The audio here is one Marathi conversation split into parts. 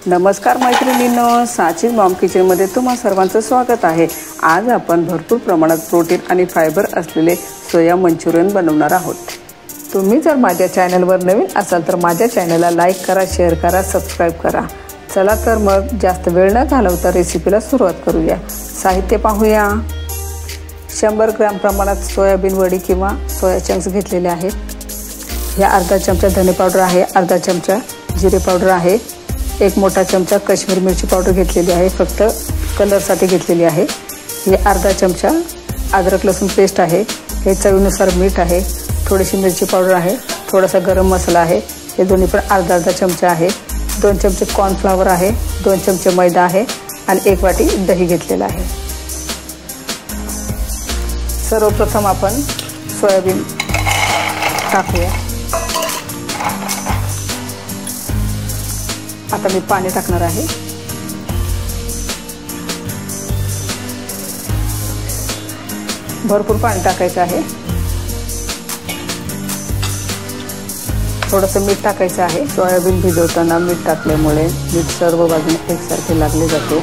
नमस्कार मैत्रिणींनो, साची मॉम किचनमध्ये तुम्हा सर्वांचं स्वागत आहे। आज आपण भरपूर प्रमाणात प्रोटीन आणि फायबर असलेले सोया मंचुरियन बनवणार आहोत। तुम्ही जर माझ्या चॅनलवर नवीन असाल तर माझ्या चॅनलला लाईक करा, शेअर करा, सबस्क्राइब करा। चला तर मग जास्त वेळ न घालवता रेसिपीला सुरुवात करूया। साहित्य पाहूया। 100 ग्रॅम प्रमाणात सोयाबीन वडी किंवा सोया चंक्स घेतलेले आहेत। या अर्धा चमचा धने पावडर आहे, अर्धा चमचा जिरे पावडर आहे, एक मोठा चमचा काश्मीरी मिरची पावडर घेतलेली आहे, फक्त कलरसाठी घेतलेली आहे। हे अर्धा चमचा अदरक लसूण पेस्ट आहे, हे चवीनुसार मीठ आहे, थोडीशी मिरची पावडर आहे, थोडासा गरम मसाला आहे, हे दोन्ही पण अर्धा अर्धा चमचा आहे। 2 चमचे कॉर्नफ्लॉवर आहे, 2 चमचे मैदा आहे आणि 1 वाटी दही घेतलेला आहे। सर्वप्रथम आपण सोयाबीन टाकूया। आता मी पाणी टाकणार आहे। भरपूर पाणी टाकायचं आहे। थोडंसं मीठ टाकायचं आहे। सोयाबीन भिजवताना मीठ टाकल्यामुळे मीठ सर्व बाजूने एकसारखे लागले जाते,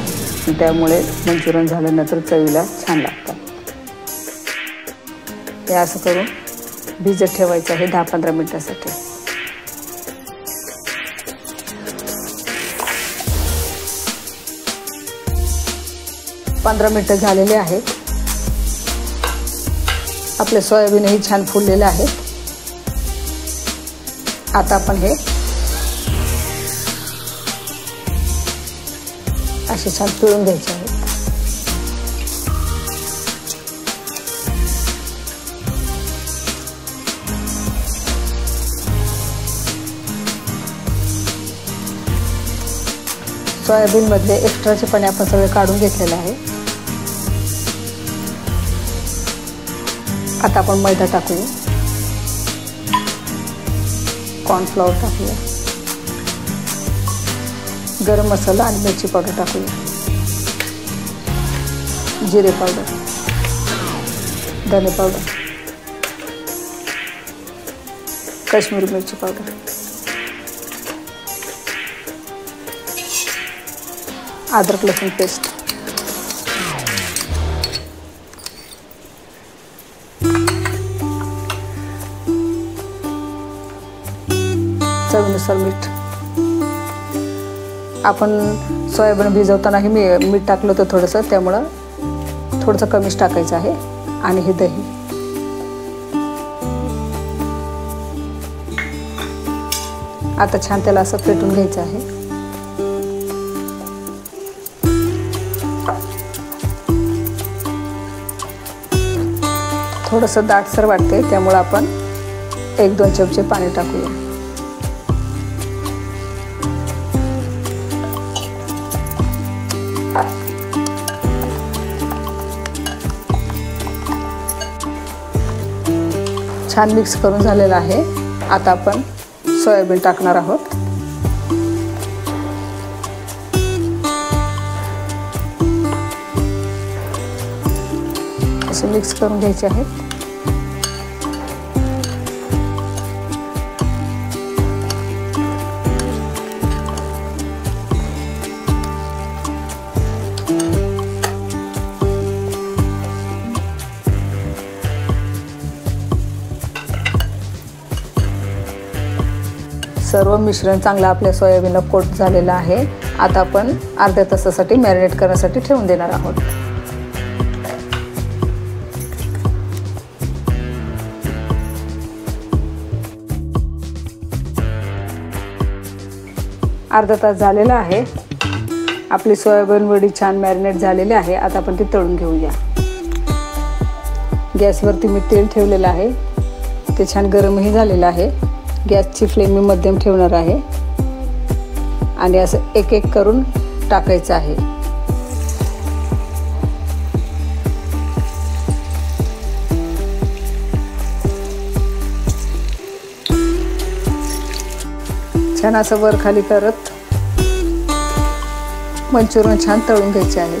त्यामुळे मंचुरियन झाल्यानंतर चवीला छान लागतात। हे असं करून भिजत ठेवायचं आहे 10-15 मिनिटांसाठी। 15 मिनिटं झालेले आहेत। आपले सोयाबीनही छान फुललेले आहेत। आता आपण हे असे छान पिळून घ्यायचे आहे। सोयाबीन मधले एक्स्ट्राचे पाणी आपण सगळे काढून घेतलेले आहे। आता आपण मैदा टाकूया, कॉर्नफ्लॉवर टाकूया, गरम मसाला आणि मिरची पावडर टाकूया, जिरे पावडर, धने पावडर, काश्मीरी मिरची पावडर, अदरक लसूण पेस्ट, चवीनुसार मीठ। आपण सोयाबीन भिजवतानाही मीठ टाकलं होतं थोडंसं, त्यामुळं थोडंसं कमीच टाकायचं आहे। आणि हे दही, आता छान त्याला असं फेटून घ्यायचं आहे। थोडंसं दाटसर वाटते, त्यामुळे आपण 1-2 चमचे पाणी टाकूया। छान मिक्स करून झालेलं आहे। आता आपण सोयाबीन टाकणार आहोत। असे मिक्स करून घ्यायचे आहेत। सर्व मिश्रण चांगलं आपल्या सोयाबीनला कोट झालेलं आहे। आता आपण अर्ध्या तासासाठी मॅरिनेट करण्यासाठी ठेवून देणार आहोत। अर्धा तास झालेला आहे। आपली सोयाबीन वडी छान मॅरिनेट झालेली आहे। आता आपण ती तळून घेऊया। गॅसवरती मी तेल ठेवलेलं आहे, ते छान गरमही झालेलं आहे। गॅसची फ्लेम मी मध्यम ठेवणार आहे आणि असं एक एक करून टाकायचं आहे। छान असं वर खाली करत मंचुरियन छान तळून घ्यायचे आहेत।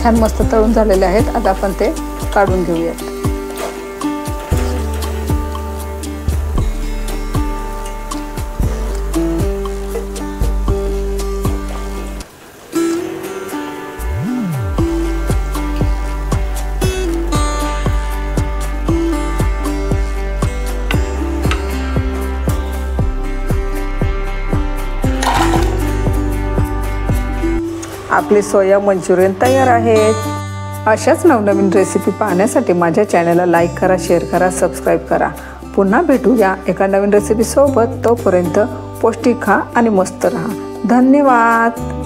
छान मस्त तळून झालेले आहेत। आता आपण ते काढून घेऊयात। आपले सोया मंचुरियन तयार आहेत। अशाच नवनवीन रेसिपी पाहण्यासाठी माझ्या चॅनलला लाईक करा, शेअर करा, सबस्क्राईब करा। पुन्हा भेटूया एका नवीन रेसिपी सोबत। तोपर्यंत पौष्टिक खा आणि मस्त रहा। धन्यवाद।